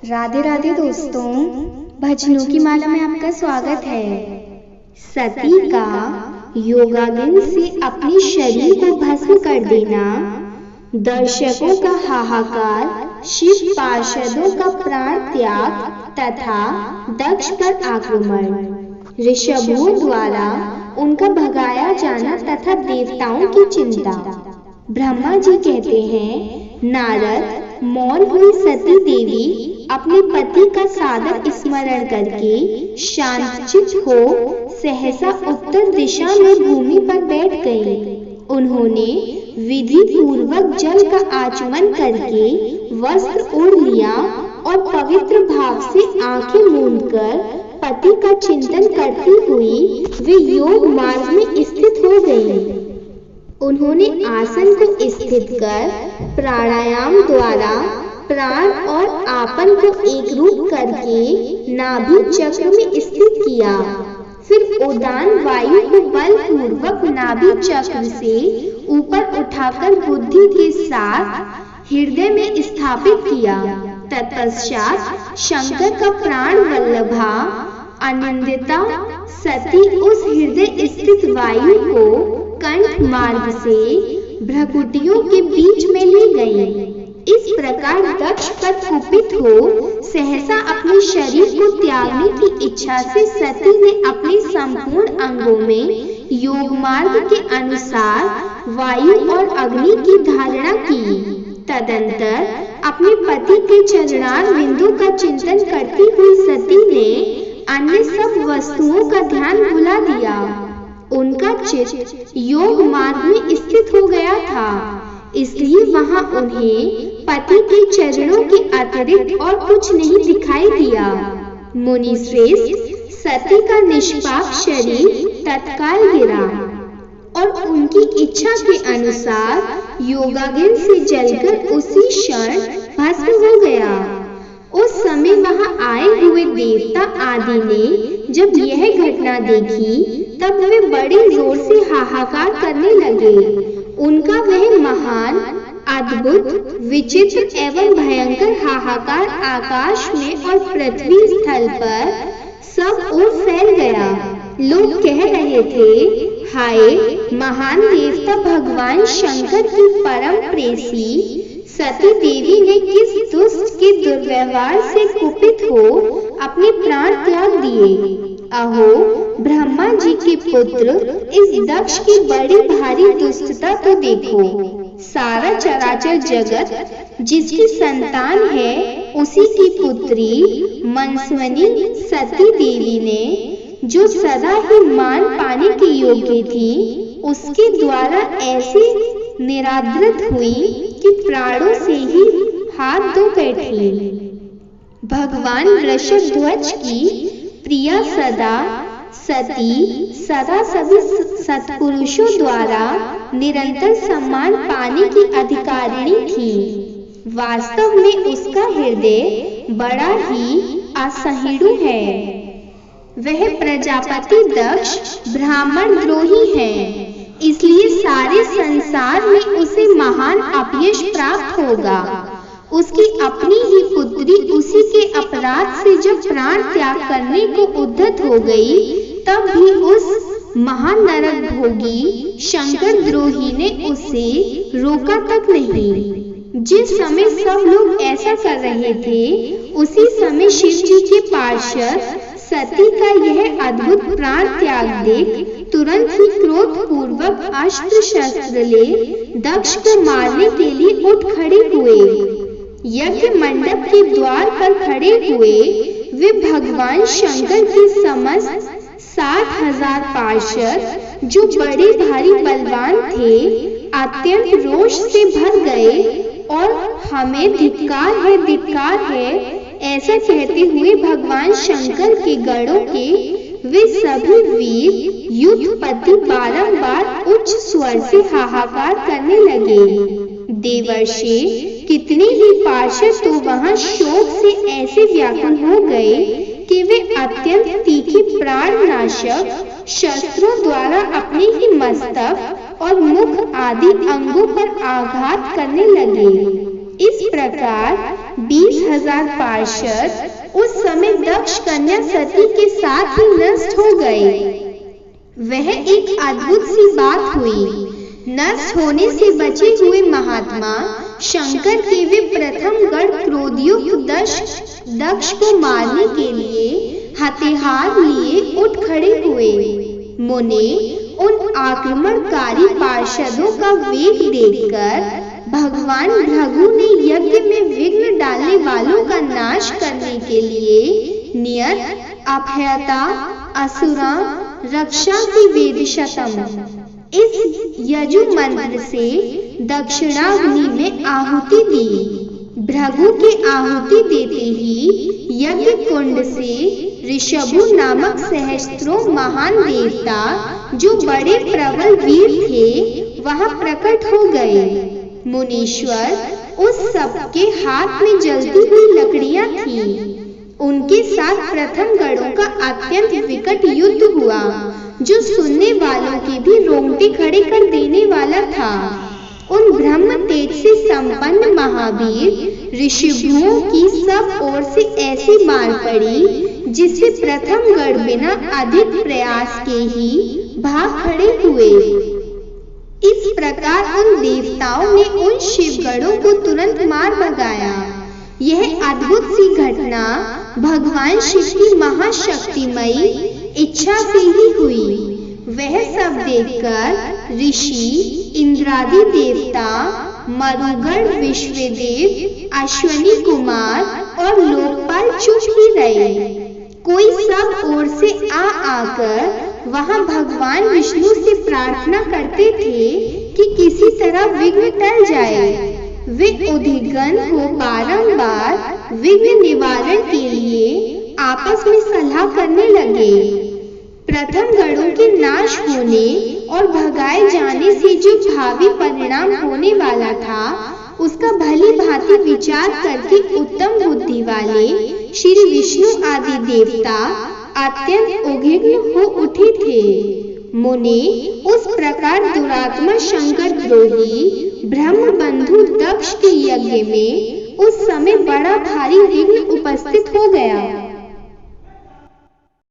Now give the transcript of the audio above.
राधे राधे दोस्तों, भजनों की माला में आपका स्वागत है। सती का योगाग्नि से अपने शरीर को भस्म कर देना, दर्शकों का हाहाकार, शिव पार्षदों का प्राण त्याग तथा दक्ष पर आक्रमण, ऋषभों द्वारा उनका भगाया जाना तथा देवताओं की चिंता। ब्रह्मा जी कहते हैं, नारद मौन हुई सती देवी अपने पति का सादर स्मरण करके शांतचित्त हो सहसा उत्तर दिशा में भूमि पर बैठ गई। उन्होंने विधि पूर्वक जल का आचमन करके वस्त्र ओढ़ लिया और पवित्र भाव से आंखें मूंदकर पति का चिंतन करती हुई वे योग मार्ग में स्थित हो गई। उन्होंने आसन को स्थित कर प्राणायाम द्वारा प्राण और आपन को एक रूप करके नाभि चक्र में स्थित किया। फिर उदान वायु को बलपूर्वक नाभि चक्र से ऊपर उठाकर बुद्धि के साथ हृदय में स्थापित किया। तत्पश्चात शंकर का प्राण वल्लभा आनंदिता सती उस हृदय स्थित वायु को कंठ मार्ग से भ्रकुटियों के बीच में ले गई। इस प्रकार दक्ष पर कुपित हो सहसा अपने शरीर को त्यागने की इच्छा से सती ने अपने संपूर्ण अंगों में योग मार्ग के अनुसार वायु और अग्नि की धारणा की। तदंतर अपने पति के चरणार बिंदु का चिंतन करती हुई सती ने अन्य सब वस्तुओं का ध्यान भुला दिया। उनका चित्त योग मार्ग में स्थित हो गया था, इसलिए वहां उन्हें पति के चरणों के अतिरिक्त और कुछ नहीं दिखाई दिया। मुनि श्रेष्ठ, सती का निष्पाप शरीर तत्काल गिरा और उनकी इच्छा के अनुसार योगाग्नि से जलकर उसी क्षण भस्म हो गया। उस समय वहां आए हुए देवता आदि ने जब यह घटना देखी तब वे बड़े जोर से हाहाकार करने लगे। उनका वह महान, अद्भुत, विचित्र एवं भयंकर हाहाकार आकाश में और पृथ्वी स्थल पर सब ओर फैल गया। लोग कह रहे थे, हाय महान देवता भगवान शंकर की परम प्रेसी सती देवी ने किस दुष्ट के दुर्व्यवहार से कुपित हो अपने प्राण त्याग दिए। अहो ब्रह्मा जी के पुत्र इस दक्ष की बड़ी भारी दुष्टता तो देखो। सारा चराचर जगत जिसकी संतान है उसी की पुत्री मनस्विनी सती देवी ने जो सदा ही मान पाने के योग्य थी, उसके द्वारा ऐसे निरादृत हुई कि प्राणों से ही हाथ धो बैठी। भगवान वृषध्वज की प्रिया सती सदा सभी सत्पुरुषों द्वारा निरंतर सम्मान पाने की अधिकारिणी थी। वास्तव में उसका हृदय बड़ा ही असहिष्णु है। वह प्रजापति दक्ष ब्राह्मण द्रोही है, इसलिए सारे संसार में उसे महान अपयश प्राप्त होगा। उसकी अपनी ही पुत्री उसी के अपराध से जब प्राण त्याग करने को उद्यत हो गई, तब भी उस महान नरक भोगी शंकर द्रोही ने उसे रोका तक नहीं। जिस समय सब लोग ऐसा कर रहे थे, उसी समय शिव जी के पार्षद सती का यह अद्भुत प्राण त्याग देख तुरंत ही क्रोध पूर्वक अस्त्र शस्त्र ले दक्ष को मारने के लिए उठ खड़े हुए। यज्ञ मंडप के द्वार पर खड़े हुए वे भगवान शंकर के समस्त 60,000 पार्षद जो बड़े भारी बलवान थे, अत्यंत रोष से भर गए और हमें धिक्कार है ऐसा कहते हुए भगवान शंकर के गढ़ों के वे सभी वीर युद्धपति बारंबार उच्च स्वर से हाहाकार करने लगे। देवर्षि कितने ही पार्षद तो वहां शोक से ऐसे व्याकुल हो गए कि वे अत्यंत तीखे प्राणनाशक शस्त्रों द्वारा अपने ही मस्तक और मुख आदि अंगों पर आघात करने लगे। इस प्रकार 20,000 पार्षद उस समय दक्ष कन्या सती के साथ ही नष्ट हो गए। वह एक अद्भुत सी बात हुई। नष्ट होने से बचे हुए महात्मा शंकर के वे प्रथम गढ़ क्रोधयुक्त दक्ष को मारने के लिए हथियार लिए उठ खड़े हुए। मुने उन आक्रमणकारी पार्षदों का वेग देखकर भगवान भृगु ने यज्ञ में विघ्न डालने वालों का नाश करने के लिए नियत अभयता असुरा रक्षा की वेदशतम इस यजु मंत्र से दक्षिणाग्नि में आहुति दी। भृगु के आहुति देते ही यज्ञ कुंड से ऋषभु नामक सहस्त्रों महान देवता जो बड़े प्रबल वीर थे वहां प्रकट हो गए। मुनीश्वर उस सबके हाथ में जलती हुई लकड़ियां थीं। उनके साथ प्रथम गणों का अत्यंत विकट युद्ध हुआ जो सुनने वालों के भी रोंगटे खड़े कर देने वाला था। उन ब्रह्म तेज से संपन्न महावीर ऋषभुओं की सब ओर से ऐसी मार पड़ी जिससे प्रथम गण बिना अधिक प्रयास के ही भाग खड़े हुए। इस प्रकार उन देवताओं ने उन शिवगणों को तुरंत मार भगाया। यह अद्भुत सी घटना भगवान शिव की महाशक्तिमयी इच्छा से ही हुई। वह सब देखकर ऋषि इंद्रादि देवता मरुगण विश्वदेव अश्वनी कुमार और लोकपाल चुप ही रहे। कोई सब ओर से आकर वहां भगवान विष्णु से प्रार्थना करते थे कि किसी तरह विघ्न टल जाए। वे उदिगण को बारंबार विघ्न निवारण के लिए आपस में सलाह करने लगे। प्रथम गणों के नाश होने और भगाए जाने से जो भावी परिणाम होने वाला था उसका भली भांति विचार करके उत्तम बुद्धि वाले श्री विष्णु आदि देवता अत्यंत उद्विग्न हो उठे थे। मुने उस प्रकार दुरात्मा शंकर द्रोही ब्रह्म बंधु दक्ष के यज्ञ में उस समय बड़ा भारी विघ्न उपस्थित हो गया।